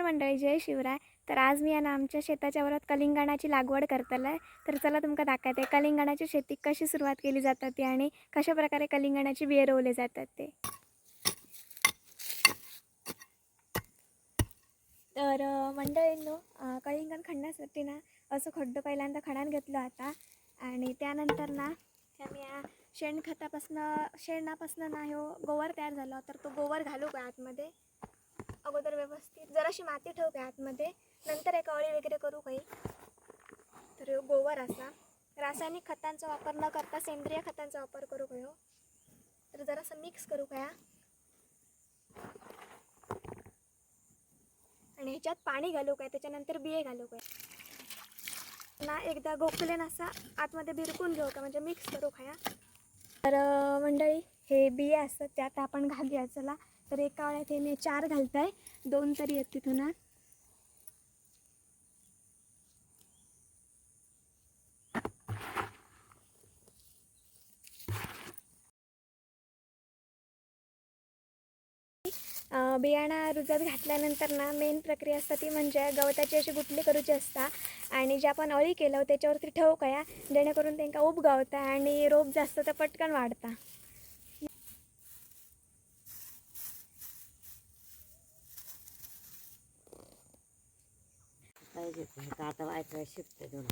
मंडळी, जय शिवराय. तर आज मी ना आमच्या शेताच्या वरात कलिंगणाची लागवड करतलं. तर चला तुमका दाखवते कलिंगणाची शेती कशी सुरुवात केली जातात ती आणि कशा प्रकारे कलिंगणाची बिये रोवले जातात ते. तर मंडळींनो, कलिंगण खणण्यासाठी ना असं खड्डं पहिल्यांदा खणान घेतलं आता. आणि त्यानंतर ना आम्ही शेणापासनं ना ह्यो गोवर तयार झाला. तर तो गोवर घालू का आतमध्ये अगोदर व्यवस्थित जराशी माती ठेवू का आतमध्ये, नंतर एक अळी वगैरे करू काही. तर ह्यो गोवर असा रासायनिक खतांचा वापर न करता सेंद्रिय खतांचा वापर करू का. तर जरासं मिक्स करू का आणि ह्याच्यात पाणी घालू काय, त्याच्यानंतर बिये घालू काय ना. एकदा गोखलेन असा आतमध्ये भिरकून घेऊ का, म्हणजे मिक्स करू खाया. तर मंडळी, हे बिये असतात त्यात आपण घालूया चला. तर एका वेळेत हे मी 4 घालताय, 2 तरी येत तिथून. बियाणा रुजत घातल्यानंतर ना मेन प्रक्रिया असता ती म्हणजे गवताची अशी गुटली करूची असता. आणि जे आपण अळी केलं त्याच्यावरती ठेवू काय, जेणेकरून त्यांना उब गावता आणि रोप जास्त तर पटकन वाढता. पाहिजे आता वायचं शिकते दोन